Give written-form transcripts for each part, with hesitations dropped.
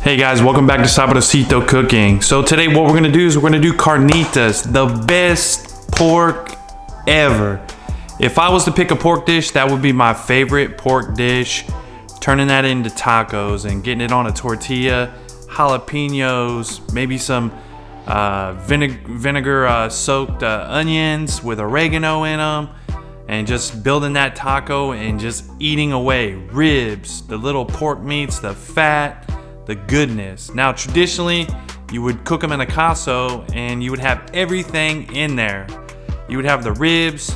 Hey guys, welcome back to Sabrosito Cooking. So today what we're gonna do is we're gonna do carnitas, the best pork ever. If I was to pick a pork dish, that would be my favorite pork dish. Turning that into tacos and getting it on a tortilla, jalapenos, maybe some vinegar soaked onions with oregano in them, and just building that taco and just eating away. Ribs, the little pork meats, the fat, the goodness. Now traditionally you would cook them in a caso and you would have everything in there. You would have the ribs,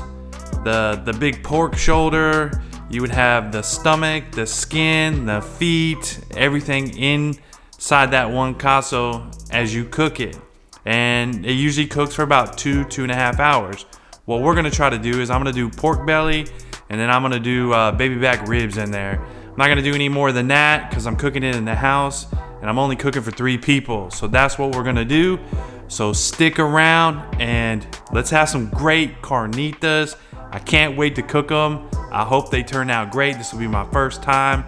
the big pork shoulder, you would have the stomach, the skin, the feet, everything inside that one caso as you cook it. And it usually cooks for about 2.5 hours. What we're gonna try to do is I'm gonna do pork belly, and then I'm gonna do baby back ribs in there. I'm not gonna do any more than that because I'm cooking it in the house and I'm only cooking for 3 people. So that's what we're gonna do. So stick around and let's have some great carnitas. I can't wait to cook them. I hope they turn out great. This will be my first time.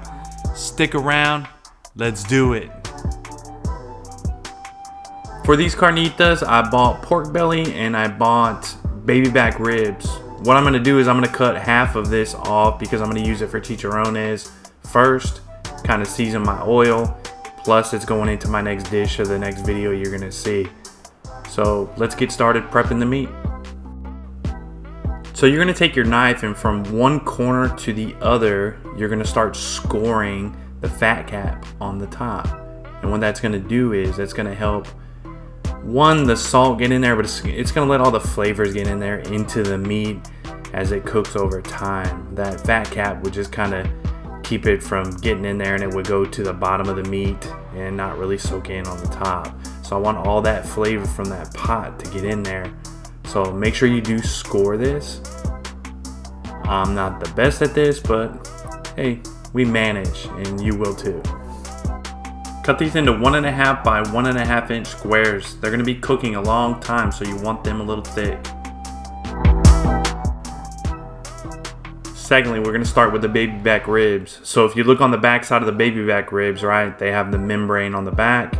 Stick around, let's do it. For these carnitas, I bought pork belly and I bought baby back ribs. What I'm gonna do is I'm gonna cut half of this off because I'm gonna use it for chicharrones first, kind of season my oil, plus it's going into my next dish or the next video you're gonna see. So let's get started prepping the meat. So you're gonna take your knife and from one corner to the other, you're gonna start scoring the fat cap on the top. And what that's gonna do is it's gonna help, one, the salt get in there, but it's gonna let all the flavors get in there into the meat as it cooks over time. That fat cap would just kind of keep it from getting in there and it would go to the bottom of the meat and not really soak in on the top. So I want all that flavor from that pot to get in there. So make sure you do score this. I'm not the best at this, but hey, we manage and you will too. Cut these into 1.5 by 1.5 inch squares. They're gonna be cooking a long time, so you want them a little thick. Secondly, we're gonna start with the baby back ribs. So if you look on the back side of the baby back ribs, right, they have the membrane on the back.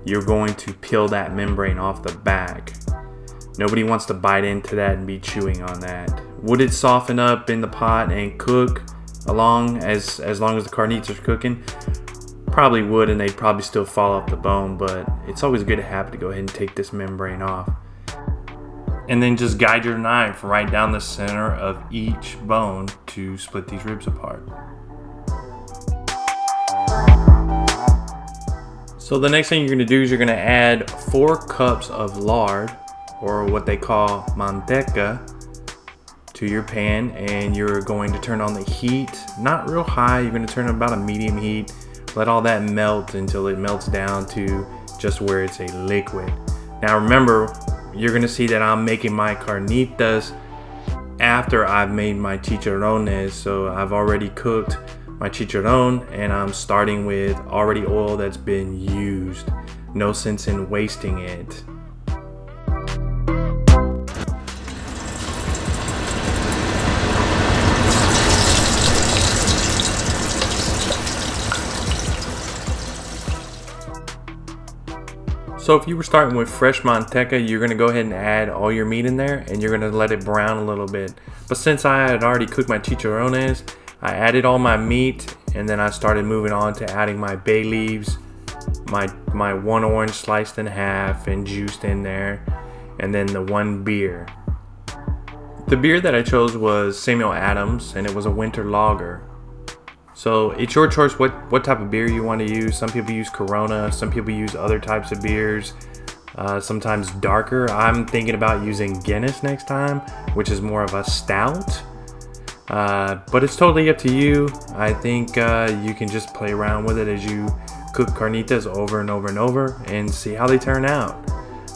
You're going to peel that membrane off the back. Nobody wants to bite into that and be chewing on that. Would it soften up in the pot and cook along as long as the carnitas are cooking? Probably would, and they'd probably still fall off the bone, but it's always a good habit to go ahead and take this membrane off. And then just guide your knife right down the center of each bone to split these ribs apart. So the next thing you're gonna do is you're gonna add 4 cups of lard, or what they call manteca, to your pan, and you're going to turn on the heat, not real high, you're gonna turn on about a medium heat. Let all that melt until it melts down to just where it's a liquid. Now remember, you're gonna see that I'm making my carnitas after I've made my chicharrones. So I've already cooked my chicharron and I'm starting with already oil that's been used. No sense in wasting it. So if you were starting with fresh manteca, you're gonna go ahead and add all your meat in there and you're gonna let it brown a little bit. But since I had already cooked my chicharrones, I added all my meat and then I started moving on to adding my bay leaves, my 1 orange sliced in half and juiced in there, and then the 1 beer. The beer that I chose was Samuel Adams and it was a winter lager. So it's your choice what type of beer you want to use. Some people use Corona, some people use other types of beers, sometimes darker. I'm thinking about using Guinness next time, which is more of a stout. But it's totally up to you. I think you can just play around with it as you cook carnitas over and over and over and see how they turn out.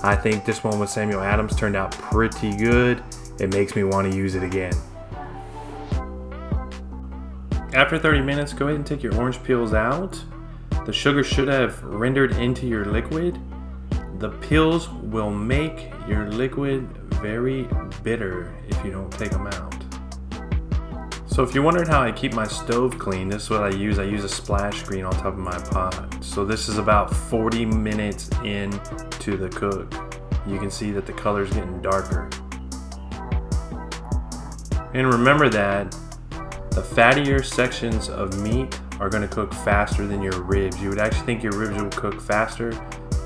I think this one with Samuel Adams turned out pretty good. It makes me want to use it again. After 30 minutes, go ahead and take your orange peels out. The sugar should have rendered into your liquid. The peels will make your liquid very bitter if you don't take them out. So if you're wondering how I keep my stove clean, this is what I use. I use a splash screen on top of my pot. So this is about 40 minutes into the cook. You can see that the color is getting darker. And remember that the fattier sections of meat are going to cook faster than your ribs. You would actually think your ribs will cook faster,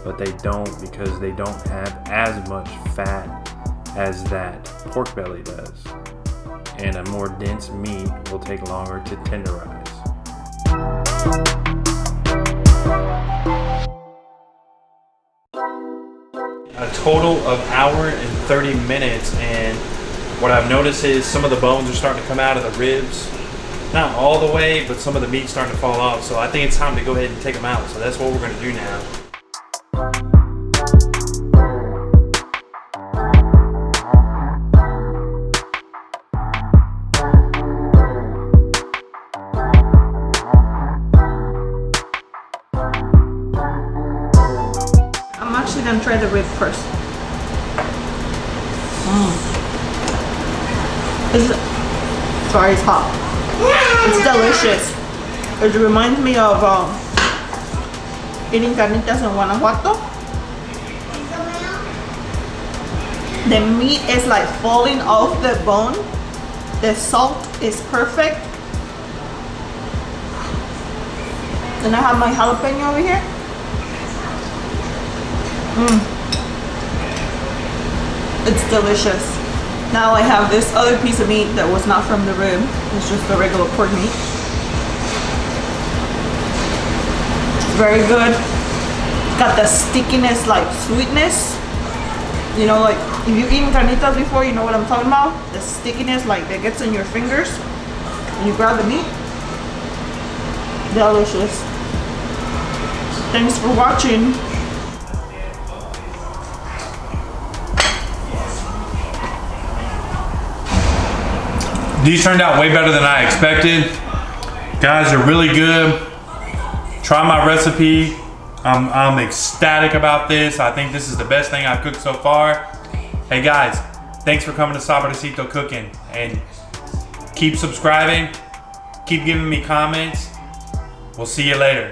but they don't, because they don't have as much fat as that pork belly does. And a more dense meat will take longer to tenderize. A total of hour and 30 minutes, and what I've noticed is some of the bones are starting to come out of the ribs. Not all the way, but some of the meat's starting to fall off. So I think it's time to go ahead and take them out. So that's what we're gonna do now. I'm actually gonna try the rib first. Sorry, it's hot. It's delicious. It reminds me of eating carnitas in Guanajuato. The meat is like falling off the bone. The salt is perfect. And I have my jalapeno over here. It's delicious. Now I have this other piece of meat that was not from the rib. It's just the regular pork meat. It's very good. Got the stickiness, like sweetness. You know, like if you've eaten carnitas before, you know what I'm talking about. The stickiness, like that gets in your fingers when you grab the meat. Delicious. Thanks for watching. These turned out way better than I expected. Guys, they're really good. Try my recipe. I'm ecstatic about this. I think this is the best thing I've cooked so far. Hey guys, thanks for coming to Sabrosito Cooking, and keep subscribing, keep giving me comments. We'll see you later.